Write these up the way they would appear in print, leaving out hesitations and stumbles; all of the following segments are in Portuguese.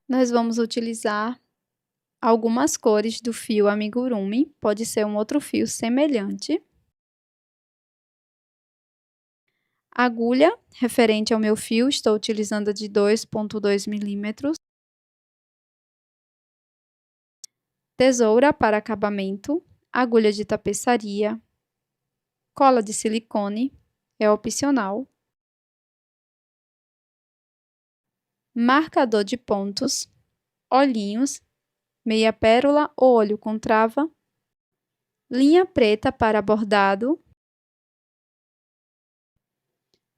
Nós vamos utilizar algumas cores do fio amigurumi, pode ser um outro fio semelhante. Agulha, referente ao meu fio, estou utilizando a de 2,2 milímetros. Tesoura para acabamento, agulha de tapeçaria, cola de silicone, é opcional. Marcador de pontos, olhinhos, meia pérola ou olho com trava, linha preta para bordado,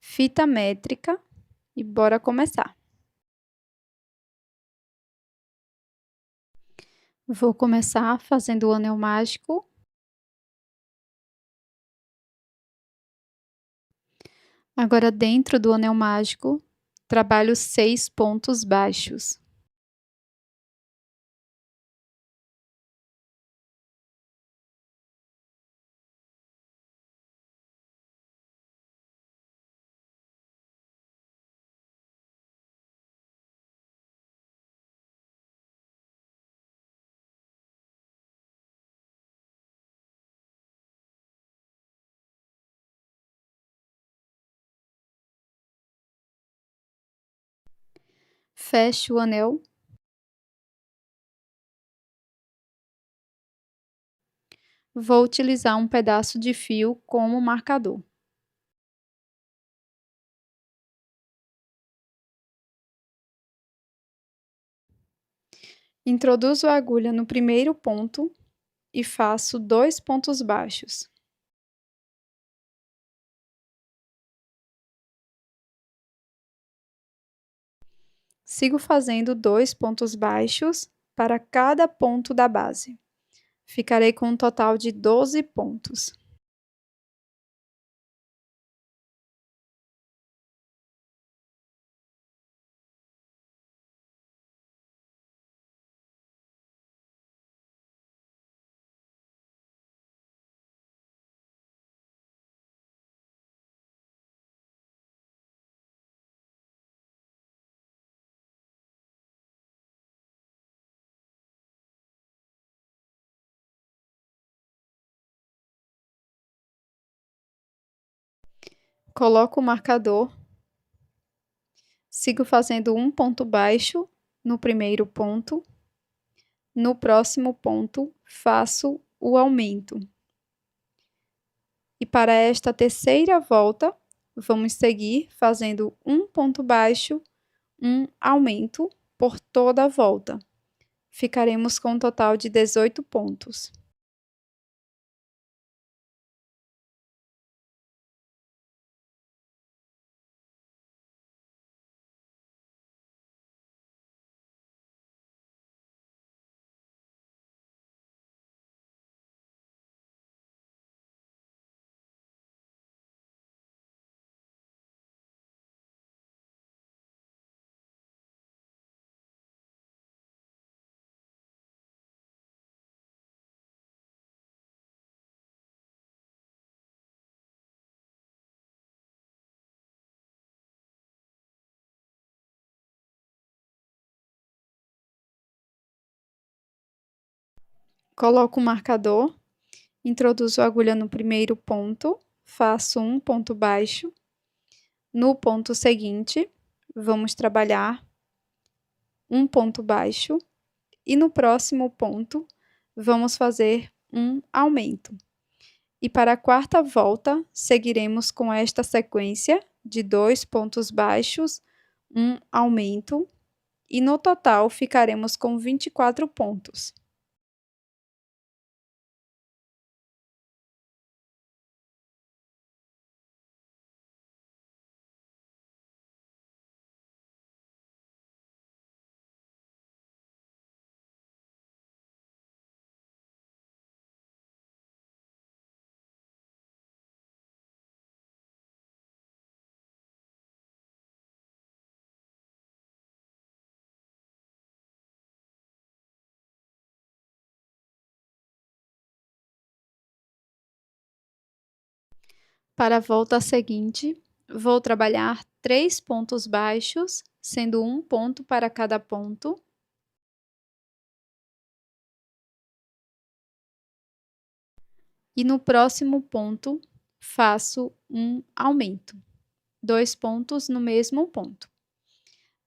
fita métrica e bora começar. Vou começar fazendo o anel mágico. Agora, dentro do anel mágico, trabalho 6 pontos baixos. Fecho o anel. Vou utilizar um pedaço de fio como marcador. Introduzo a agulha no primeiro ponto e faço 2 pontos baixos. Sigo fazendo 2 pontos baixos para cada ponto da base. Ficarei com um total de 12 pontos. Coloco o marcador, sigo fazendo um ponto baixo no primeiro ponto, no próximo ponto faço o aumento. E para esta terceira volta, vamos seguir fazendo um ponto baixo, um aumento por toda a volta. Ficaremos com um total de 18 pontos. Coloco o marcador, introduzo a agulha no primeiro ponto, faço um ponto baixo. No ponto seguinte, vamos trabalhar um ponto baixo e no próximo ponto, vamos fazer um aumento. E para a quarta volta, seguiremos com esta sequência de 2 pontos baixos, um aumento, e no total ficaremos com 24 pontos. Para a volta seguinte, vou trabalhar 3 pontos baixos, sendo um ponto para cada ponto, E no próximo ponto, faço um aumento. 2 pontos no mesmo ponto.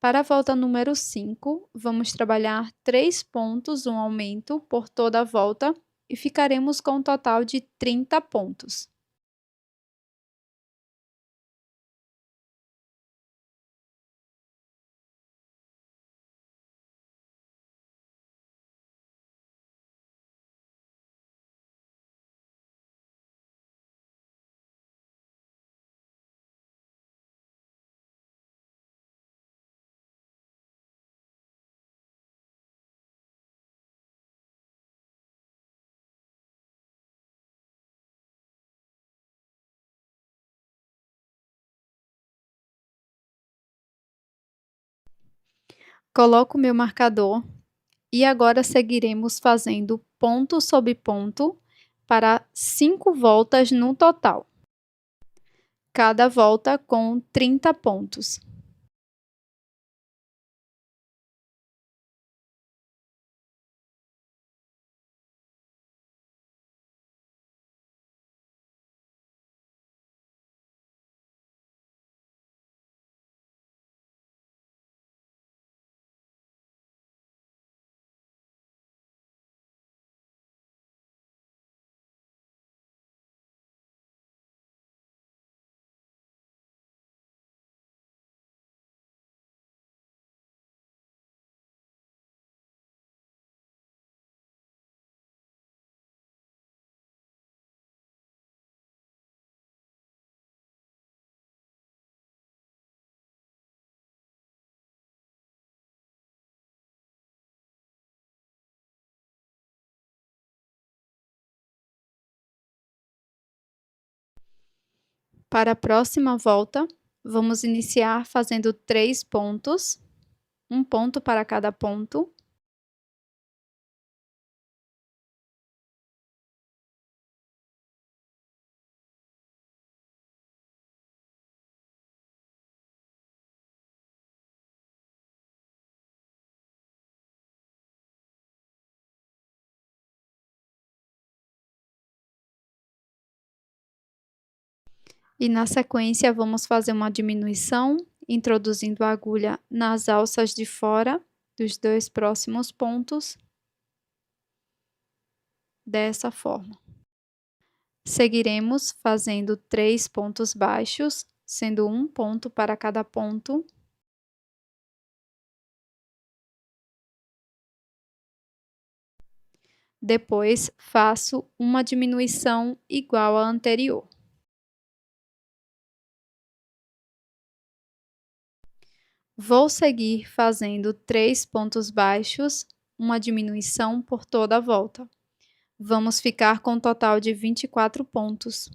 Para a volta número 5, vamos trabalhar 3 pontos, um aumento por toda a volta e ficaremos com um total de 30 pontos. Coloco meu marcador e agora seguiremos fazendo ponto sobre ponto para 5 voltas no total, cada volta com 30 pontos. Para a próxima volta, vamos iniciar fazendo 3 pontos, um ponto para cada ponto. E na sequência, vamos fazer uma diminuição, introduzindo a agulha nas alças de fora dos 2 próximos pontos, dessa forma. Seguiremos fazendo 3 pontos baixos, sendo um ponto para cada ponto. Depois, faço uma diminuição igual à anterior. Vou seguir fazendo 3 pontos baixos, uma diminuição por toda a volta. Vamos ficar com um total de 24 pontos.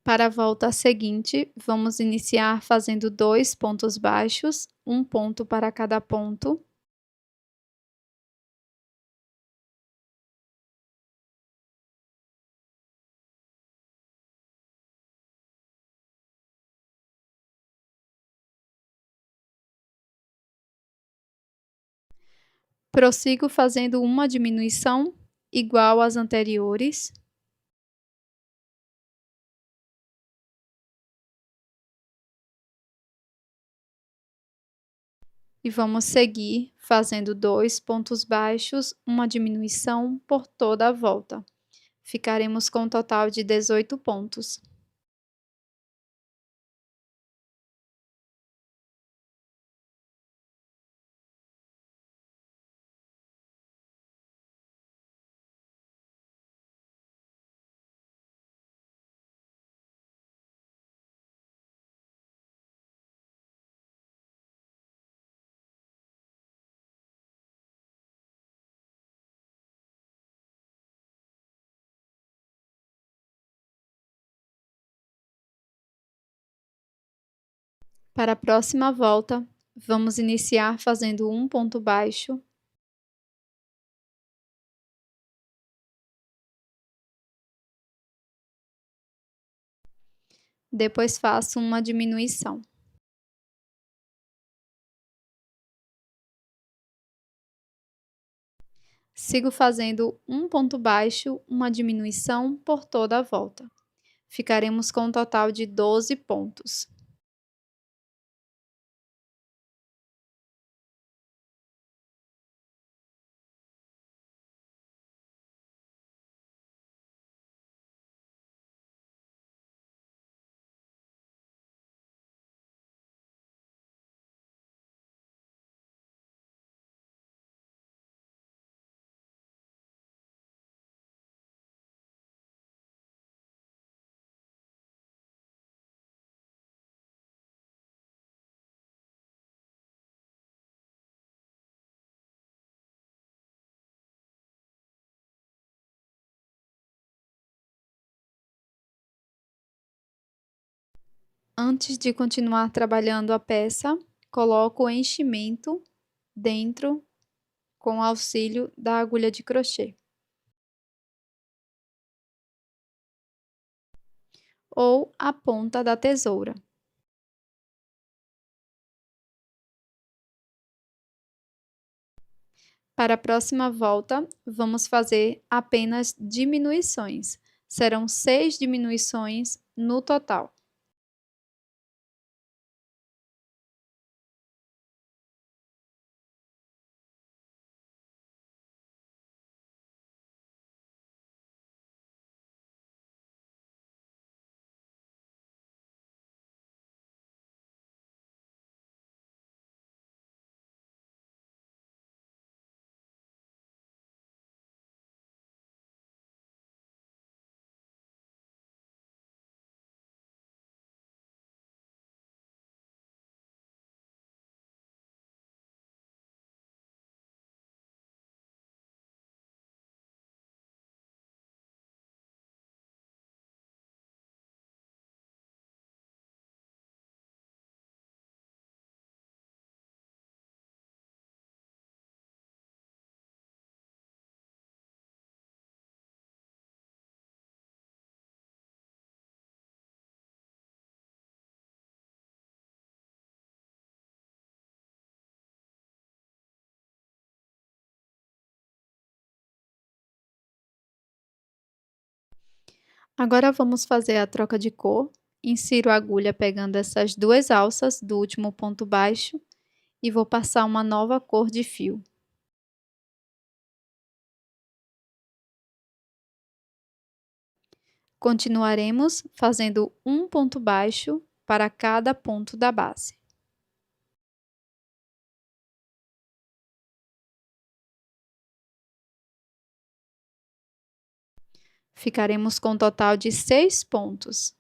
Para a volta seguinte, vamos iniciar fazendo 2 pontos baixos, um ponto para cada ponto. Prossigo fazendo uma diminuição igual às anteriores. E vamos seguir fazendo 2 pontos baixos, uma diminuição por toda a volta. Ficaremos com um total de 18 pontos. Para a próxima volta, Vamos iniciar fazendo um ponto baixo. Depois faço uma diminuição. Sigo fazendo um ponto baixo, uma diminuição por toda a volta. Ficaremos com um total de 12 pontos. Antes de continuar trabalhando a peça, coloco o enchimento dentro com o auxílio da agulha de crochê. Ou a ponta da tesoura. Para a próxima volta, vamos fazer apenas diminuições. Serão 6 diminuições no total. Agora vamos fazer a troca de cor. Insiro a agulha pegando essas duas alças do último ponto baixo e vou passar uma nova cor de fio. Continuaremos fazendo um ponto baixo para cada ponto da base. Ficaremos com um total de 6 pontos.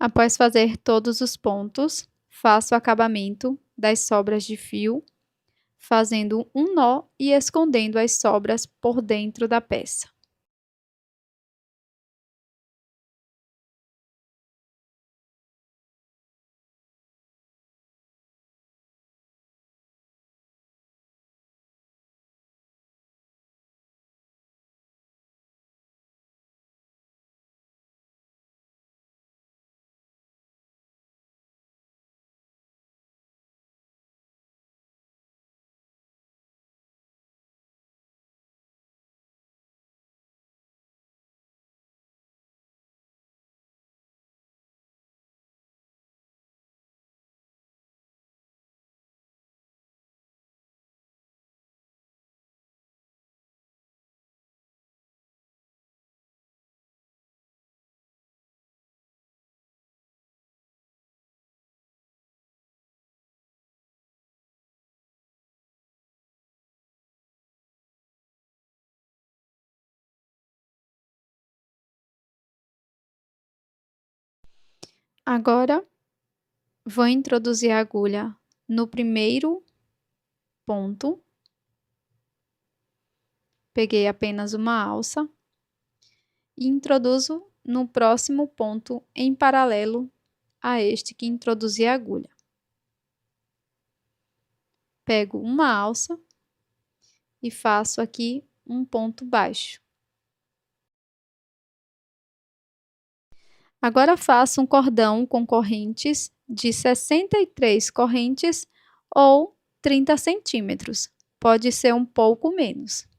Após fazer todos os pontos, faço o acabamento das sobras de fio, fazendo um nó e escondendo as sobras por dentro da peça. Agora, vou introduzir a agulha no primeiro ponto. Peguei apenas uma alça e introduzo no próximo ponto em paralelo a este que introduzi a agulha. Pego uma alça e faço aqui um ponto baixo. Agora faço um cordão com correntes de 63 correntes ou 30 centímetros. Pode ser um pouco menos.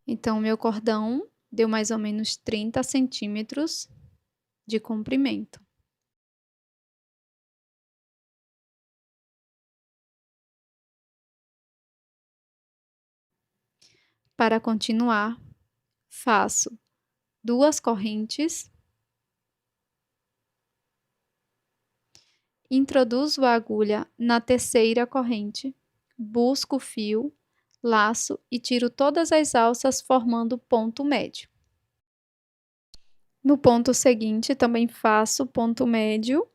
Então, meu cordão deu mais ou menos 30 centímetros de comprimento. Para continuar, faço 2 correntes, introduzo a agulha na terceira corrente, busco o fio, laço e tiro todas as alças formando ponto médio. No ponto seguinte, também faço ponto médio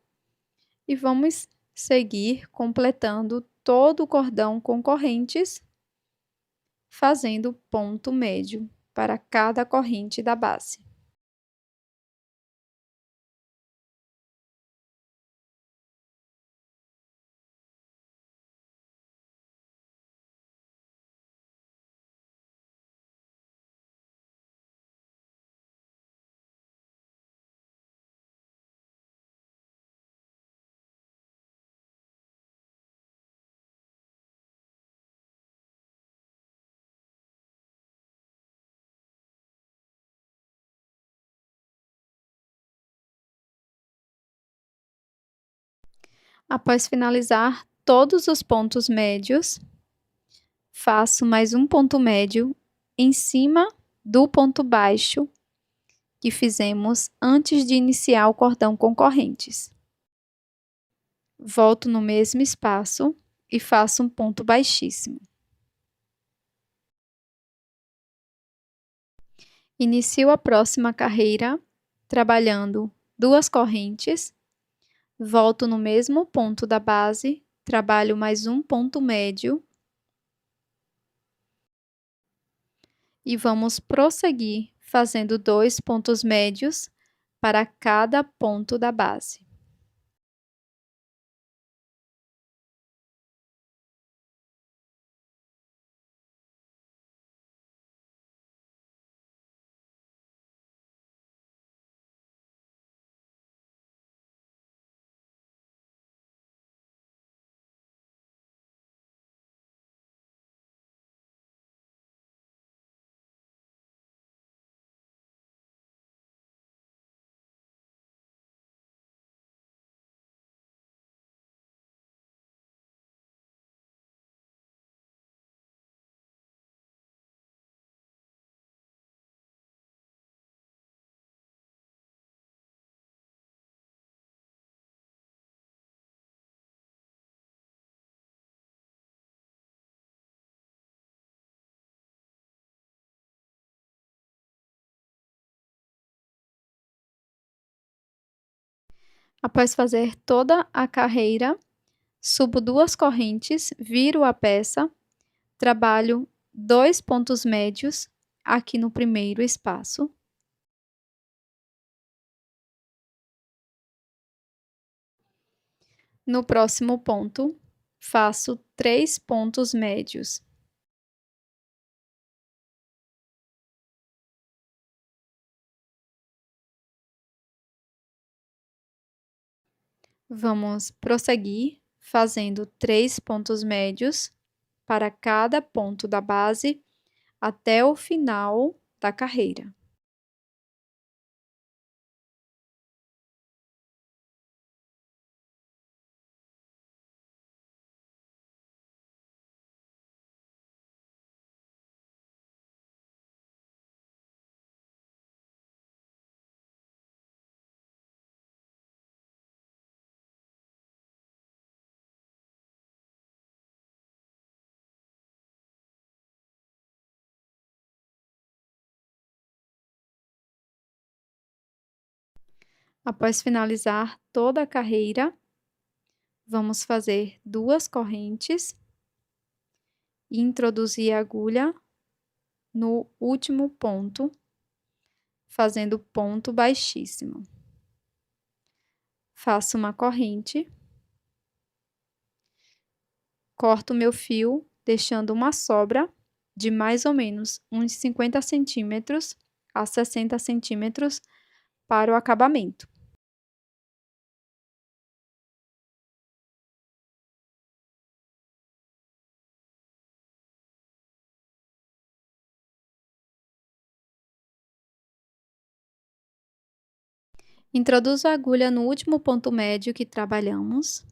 e vamos seguir completando todo o cordão com correntes, fazendo ponto médio para cada corrente da base. Após finalizar todos os pontos médios, faço mais um ponto médio em cima do ponto baixo que fizemos antes de iniciar o cordão com correntes. Volto no mesmo espaço e faço um ponto baixíssimo. Inicio a próxima carreira trabalhando 2 correntes, volto no mesmo ponto da base, trabalho mais um ponto médio e vamos prosseguir fazendo 2 pontos médios para cada ponto da base. Após fazer toda a carreira, subo 2 correntes, viro a peça, trabalho 2 pontos médios aqui no primeiro espaço. No próximo ponto, faço 3 pontos médios. Vamos prosseguir fazendo 3 pontos médios para cada ponto da base até o final da carreira. Após finalizar toda a carreira, vamos fazer 2 correntes e introduzir a agulha no último ponto, fazendo ponto baixíssimo. Faço uma corrente, corto meu fio, deixando uma sobra de mais ou menos uns 50 centímetros a 60 centímetros para o acabamento. Introduzo a agulha no último ponto médio que trabalhamos.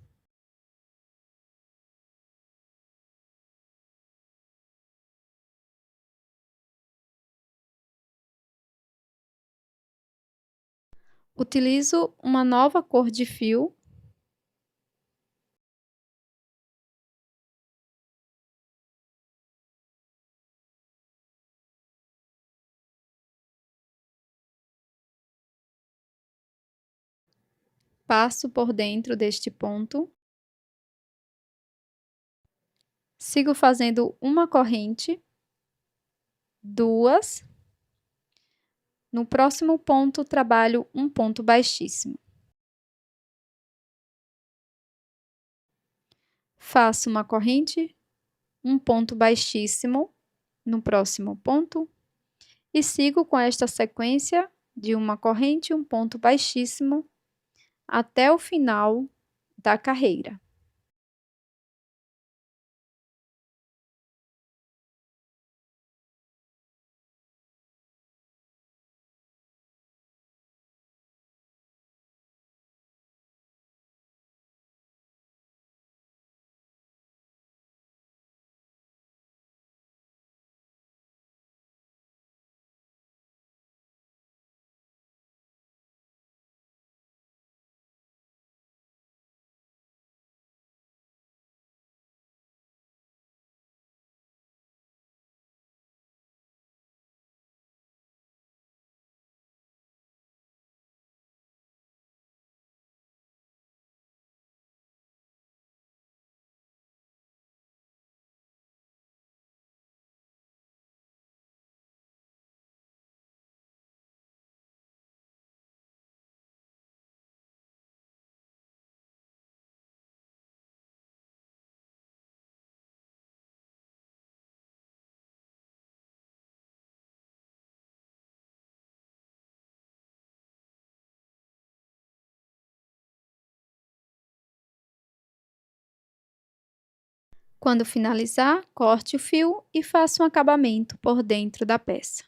Utilizo uma nova cor de fio. Passo por dentro deste ponto. Sigo fazendo uma corrente, 2. No próximo ponto, trabalho um ponto baixíssimo. Faço uma corrente, um ponto baixíssimo no próximo ponto e sigo com esta sequência de uma corrente e um ponto baixíssimo até o final da carreira. Quando finalizar, corte o fio e faça um acabamento por dentro da peça.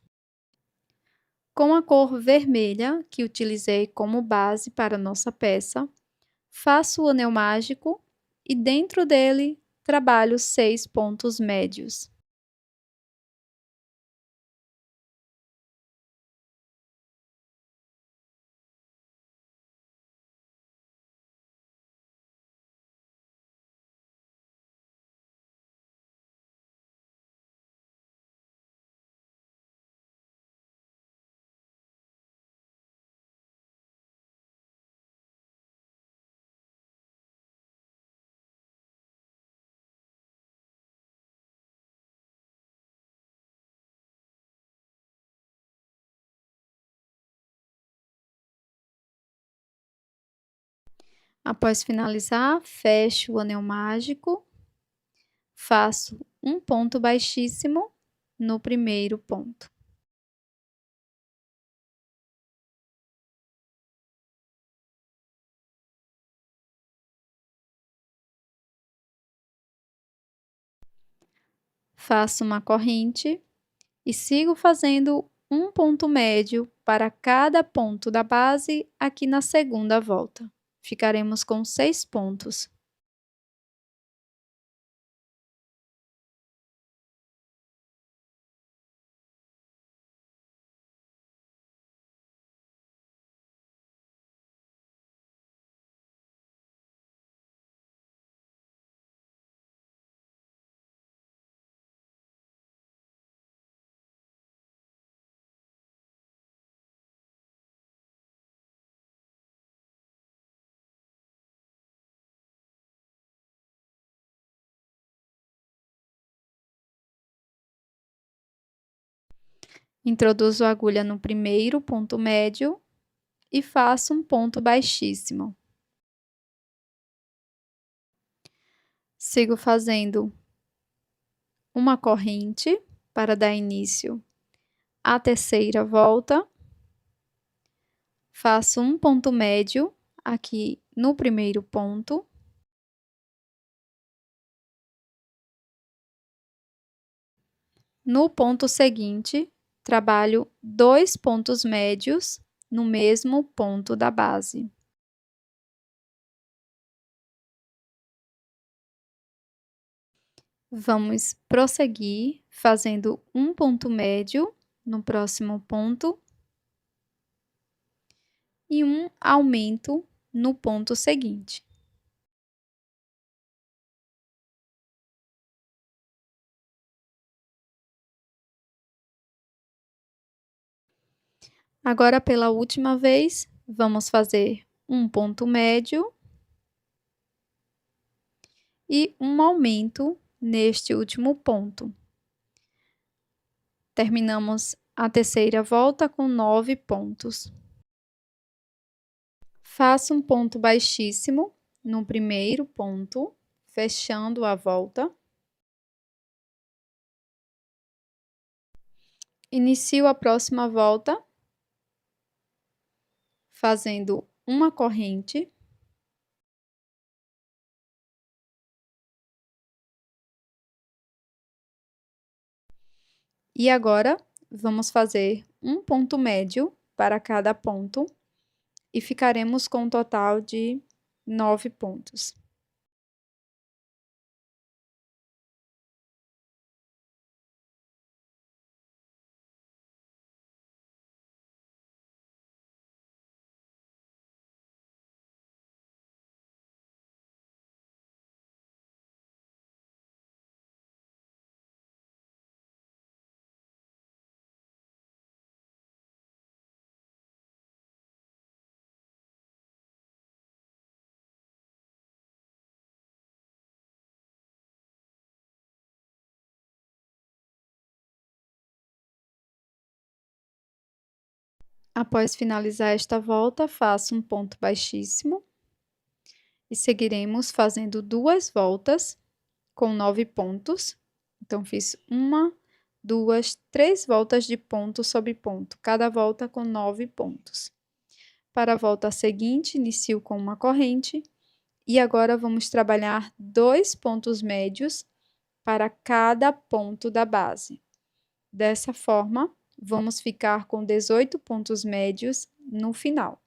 Com a cor vermelha, que utilizei como base para nossa peça, faço o anel mágico e dentro dele trabalho 6 pontos médios. Após finalizar, fecho o anel mágico, faço um ponto baixíssimo no primeiro ponto. Faço uma corrente e sigo fazendo um ponto médio para cada ponto da base aqui na segunda volta. Ficaremos com 6 pontos. Introduzo a agulha no primeiro ponto médio e faço um ponto baixíssimo. Sigo fazendo uma corrente para dar início à terceira volta. Faço um ponto médio aqui no primeiro ponto. No ponto seguinte, trabalho 2 pontos médios no mesmo ponto da base. Vamos prosseguir fazendo um ponto médio no próximo ponto e um aumento no ponto seguinte. Agora, pela última vez, vamos fazer um ponto médio e um aumento neste último ponto. Terminamos a terceira volta com 9 pontos. Faço um ponto baixíssimo no primeiro ponto, fechando a volta. Inicio a próxima volta fazendo uma corrente. E agora, vamos fazer um ponto médio para cada ponto e ficaremos com um total de 9 pontos. Após finalizar esta volta, faço um ponto baixíssimo e seguiremos fazendo 2 voltas com 9 pontos. Então, fiz 1, 2, 3 voltas de ponto sobre ponto, cada volta com 9 pontos. Para a volta seguinte, inicio com uma corrente e agora vamos trabalhar 2 pontos médios para cada ponto da base. Dessa forma, vamos ficar com 18 pontos médios no final.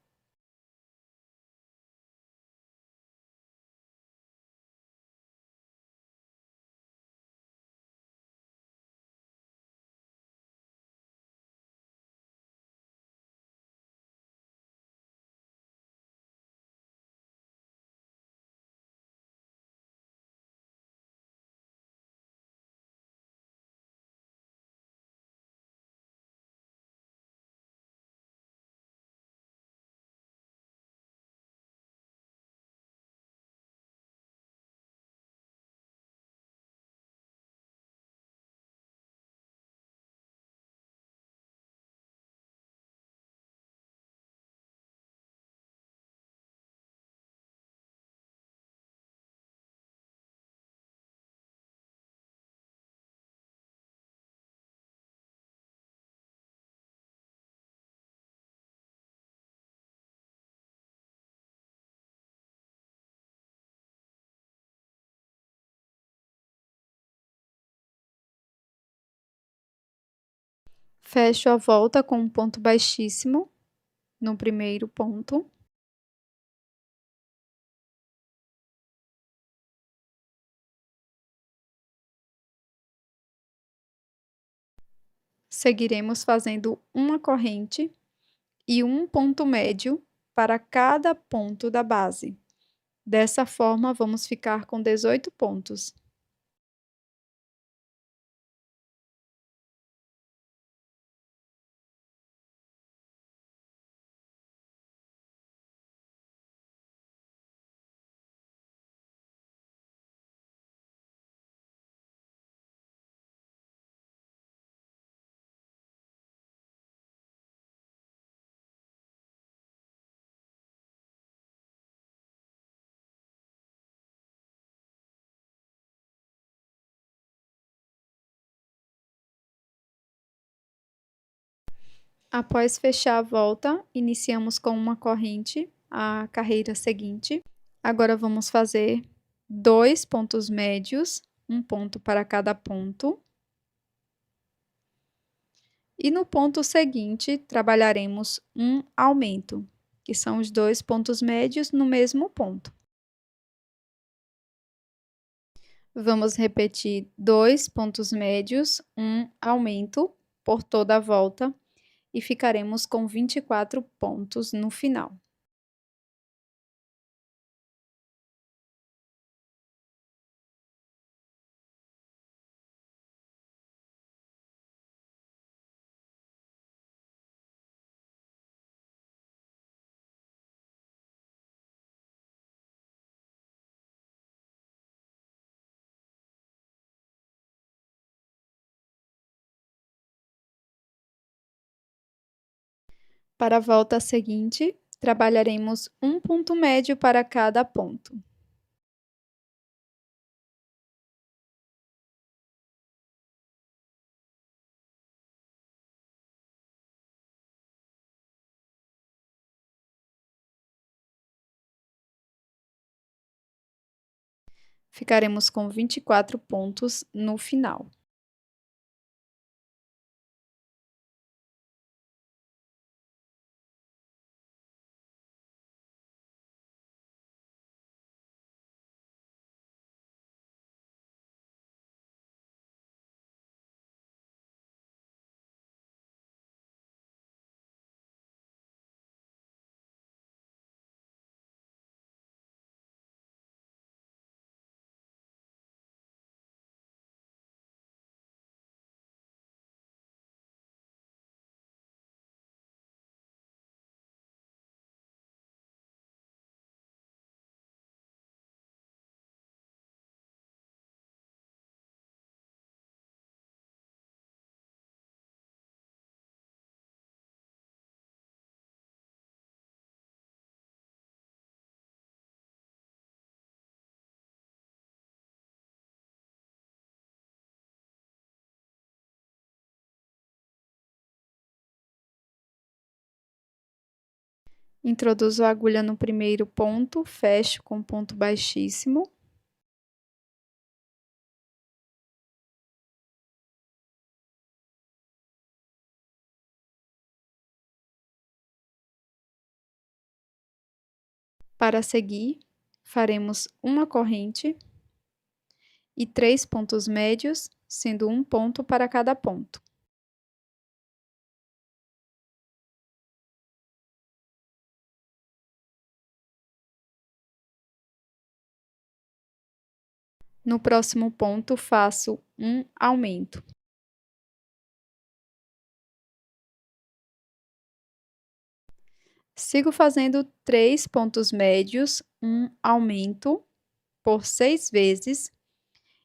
Fecho a volta com um ponto baixíssimo no primeiro ponto. Seguiremos fazendo uma corrente e um ponto médio para cada ponto da base. Dessa forma, vamos ficar com 18 pontos. Após fechar a volta, iniciamos com uma corrente a carreira seguinte. Agora vamos fazer 2 pontos médios, um ponto para cada ponto. E no ponto seguinte, trabalharemos um aumento, que são os 2 pontos médios no mesmo ponto. Vamos repetir 2 pontos médios, um aumento por toda a volta e ficaremos com 24 pontos no final. Para a volta seguinte, trabalharemos um ponto médio para cada ponto. Ficaremos com 24 pontos no final. Introduzo a agulha no primeiro ponto, fecho com ponto baixíssimo. Para seguir, faremos uma corrente e 3 pontos médios, sendo um ponto para cada ponto. No próximo ponto, faço um aumento. Sigo fazendo 3 pontos médios, um aumento, por 6 vezes,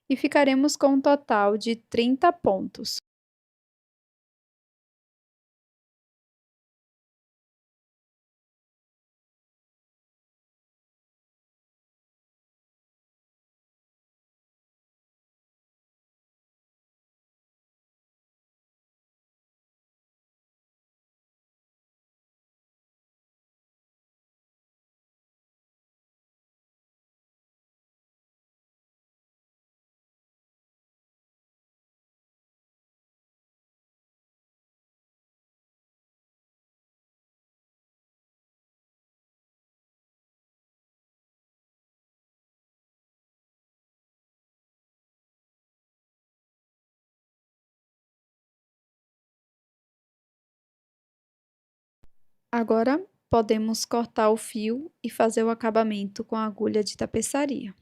e ficaremos com um total de 30 pontos. Agora, podemos cortar o fio e fazer o acabamento com a agulha de tapeçaria.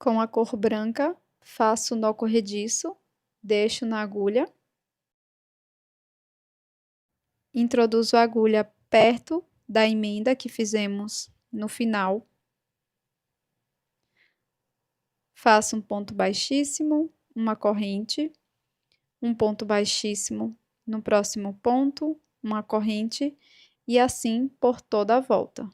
Com a cor branca, faço o nó corrediço, deixo na agulha. Introduzo a agulha perto da emenda que fizemos no final. Faço um ponto baixíssimo, uma corrente, um ponto baixíssimo no próximo ponto, uma corrente, e assim por toda a volta.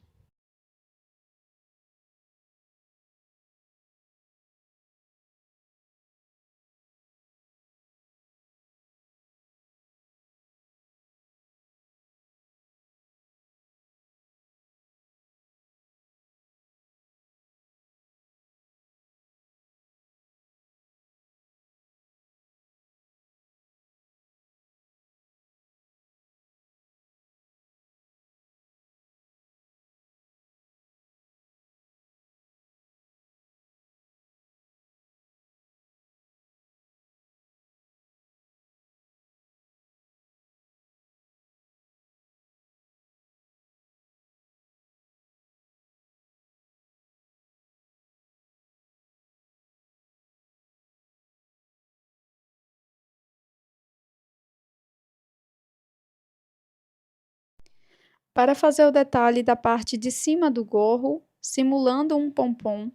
Para fazer o detalhe da parte de cima do gorro, simulando um pompom,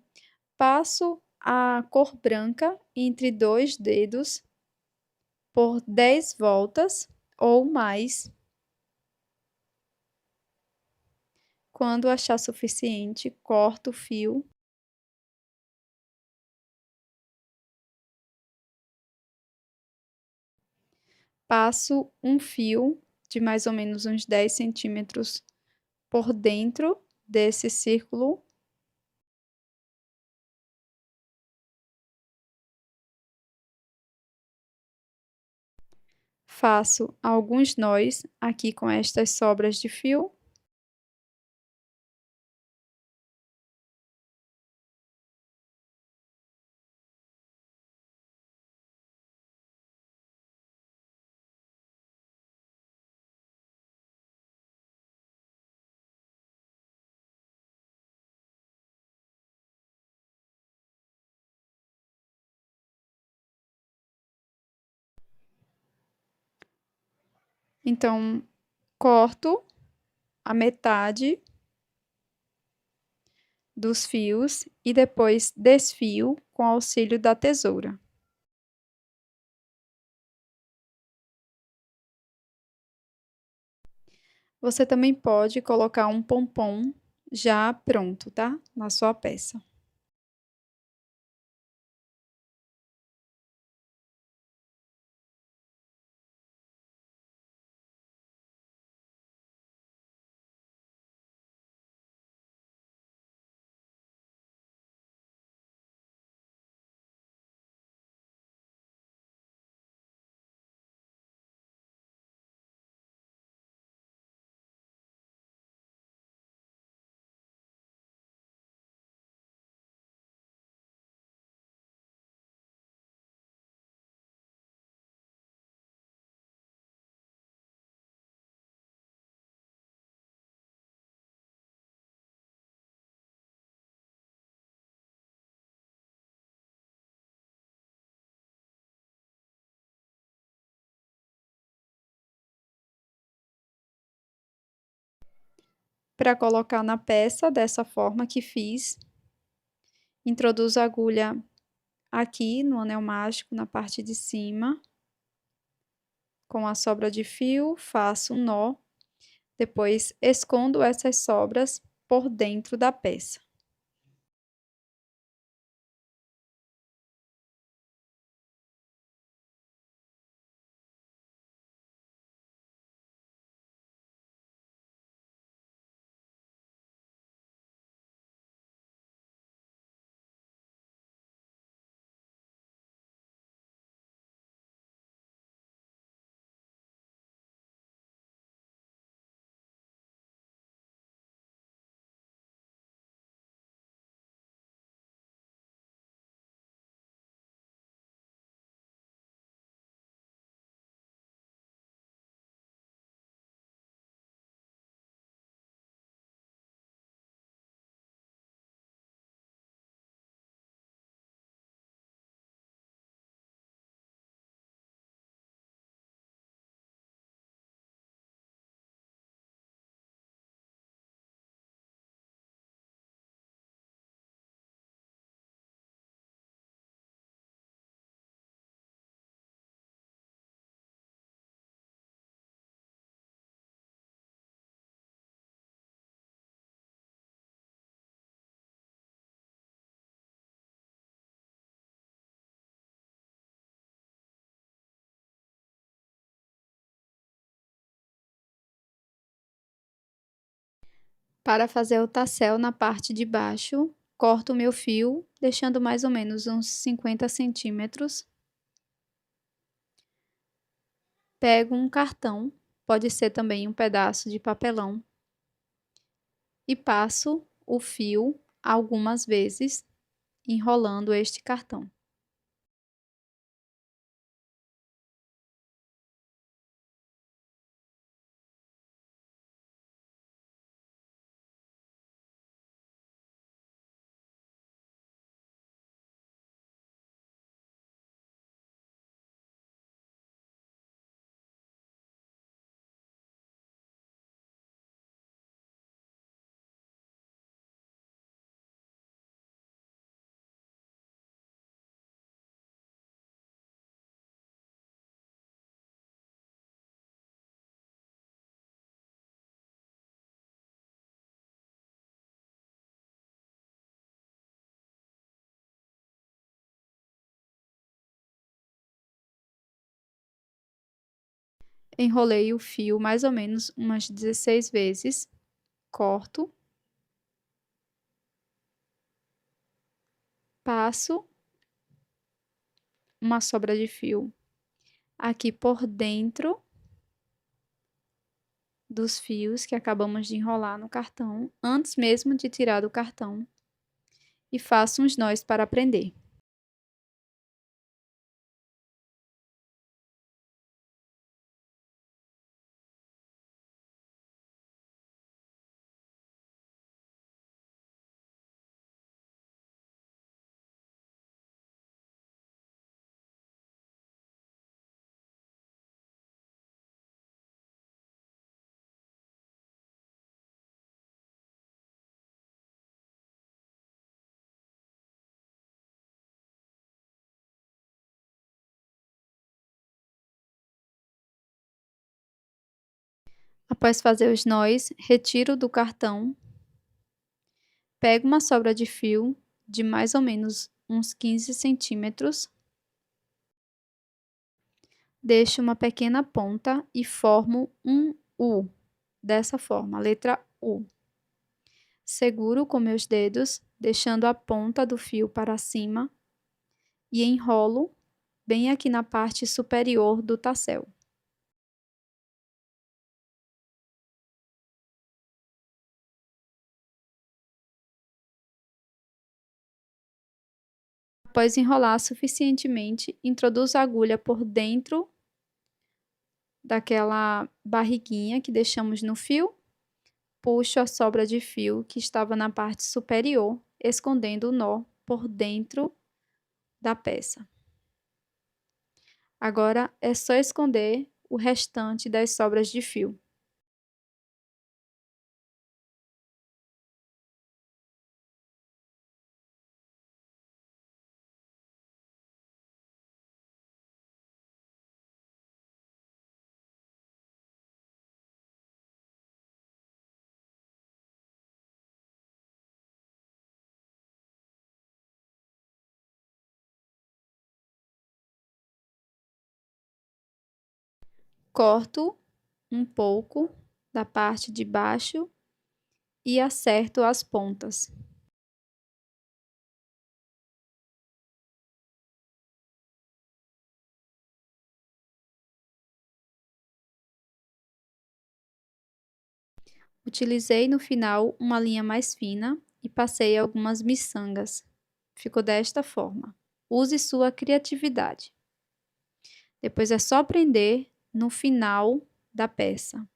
passo a cor branca entre 2 dedos por 10 voltas ou mais. Quando achar suficiente, corto o fio. Passo um fio de mais ou menos uns 10 centímetros por dentro desse círculo. Faço alguns nós aqui com estas sobras de fio. Então, corto a metade dos fios e depois desfio com auxílio da tesoura. Você também pode colocar um pompom já pronto, tá? Na sua peça. Para colocar na peça, dessa forma que fiz, introduzo a agulha aqui no anel mágico, na parte de cima. Com a sobra de fio, faço um nó, depois escondo essas sobras por dentro da peça. Para fazer o tassel na parte de baixo, corto o meu fio, deixando mais ou menos uns 50 centímetros. Pego um cartão, pode ser também um pedaço de papelão, e passo o fio algumas vezes, enrolando este cartão. Enrolei o fio mais ou menos umas 16 vezes, corto, passo uma sobra de fio aqui por dentro dos fios que acabamos de enrolar no cartão, antes mesmo de tirar do cartão, e faço uns nós para prender. Após fazer os nós, retiro do cartão, pego uma sobra de fio de mais ou menos uns 15 centímetros, deixo uma pequena ponta e formo um U, dessa forma, a letra U. Seguro com meus dedos, deixando a ponta do fio para cima e enrolo bem aqui na parte superior do tassel. Após enrolar suficientemente, introduzo a agulha por dentro daquela barriguinha que deixamos no fio, puxo a sobra de fio que estava na parte superior, escondendo o nó por dentro da peça. Agora é só esconder o restante das sobras de fio. Corto um pouco da parte de baixo e acerto as pontas. Utilizei no final uma linha mais fina e passei algumas miçangas. Ficou desta forma. Use sua criatividade. Depois é só prender no final da peça.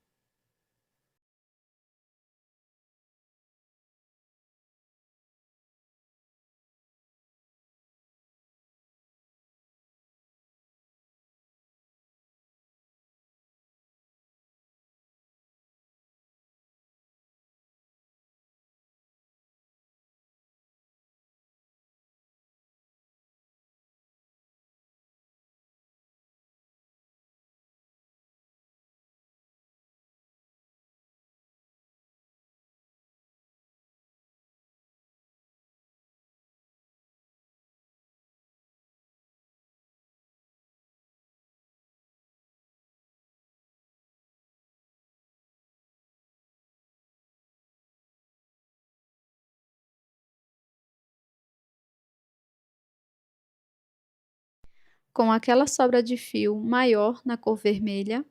Com aquela sobra de fio maior na cor vermelha,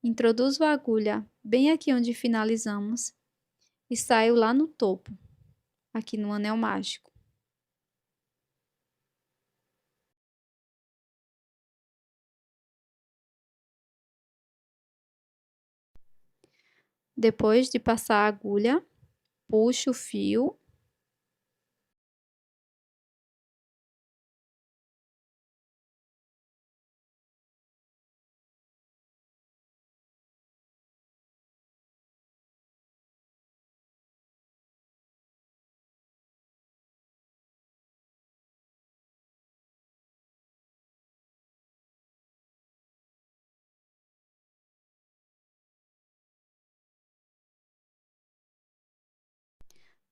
introduzo a agulha bem aqui onde finalizamos e saio lá no topo, aqui no anel mágico. Depois de passar a agulha, puxo o fio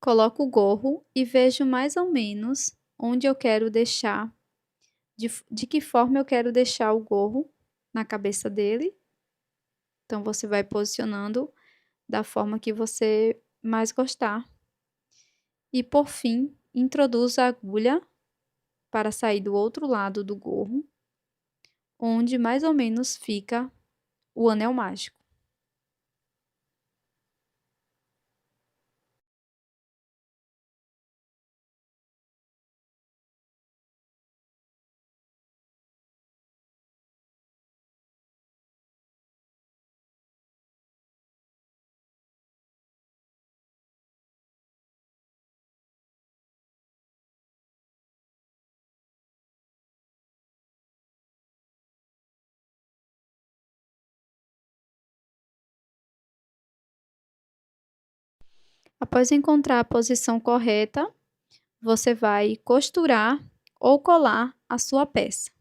coloco o gorro e vejo mais ou menos onde eu quero deixar, de que forma eu quero deixar o gorro na cabeça dele. Então, você vai posicionando da forma que você mais gostar. E, por fim, introduzo a agulha para sair do outro lado do gorro, onde mais ou menos fica o anel mágico. Após encontrar a posição correta, você vai costurar ou colar a sua peça.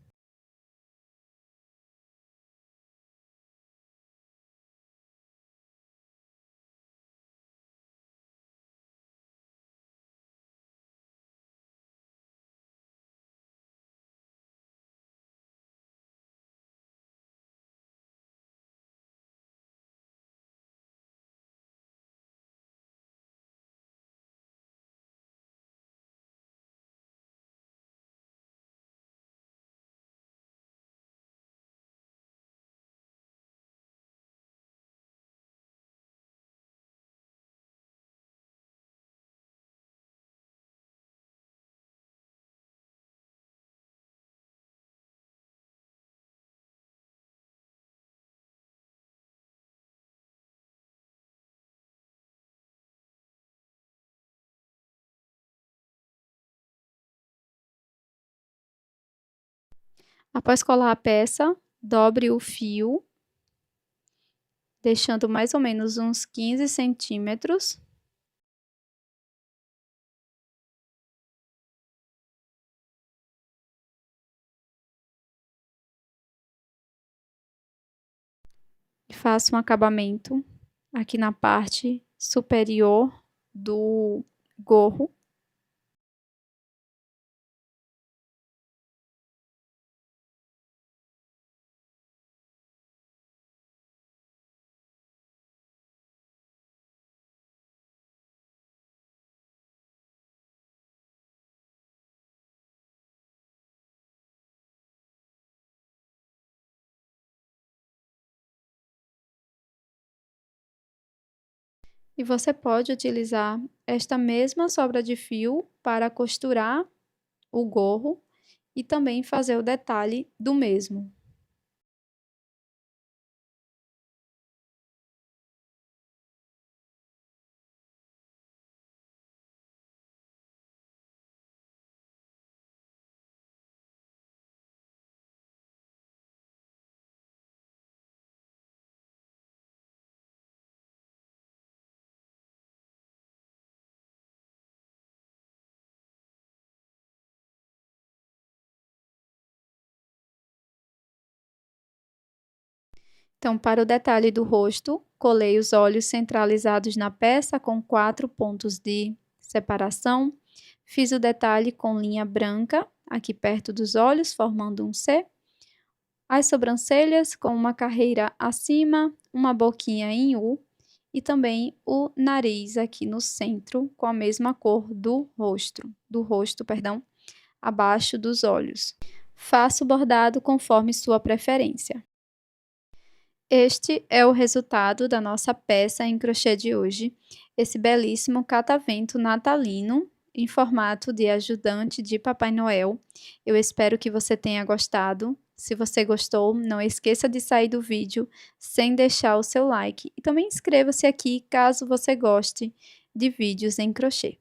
Após colar a peça, dobre o fio, deixando mais ou menos uns 15 centímetros. E faço um acabamento aqui na parte superior do gorro. E você pode utilizar esta mesma sobra de fio para costurar o gorro e também fazer o detalhe do mesmo. Então, para o detalhe do rosto, colei os olhos centralizados na peça com 4 pontos de separação. Fiz o detalhe com linha branca aqui perto dos olhos, formando um C. As sobrancelhas com uma carreira acima, uma boquinha em U e também o nariz aqui no centro com a mesma cor do rosto, abaixo dos olhos. Faça o bordado conforme sua preferência. Este é o resultado da nossa peça em crochê de hoje, esse belíssimo catavento natalino em formato de ajudante de Papai Noel. Eu espero que você tenha gostado. Se você gostou, não esqueça de sair do vídeo sem deixar o seu like e também inscreva-se aqui caso você goste de vídeos em crochê.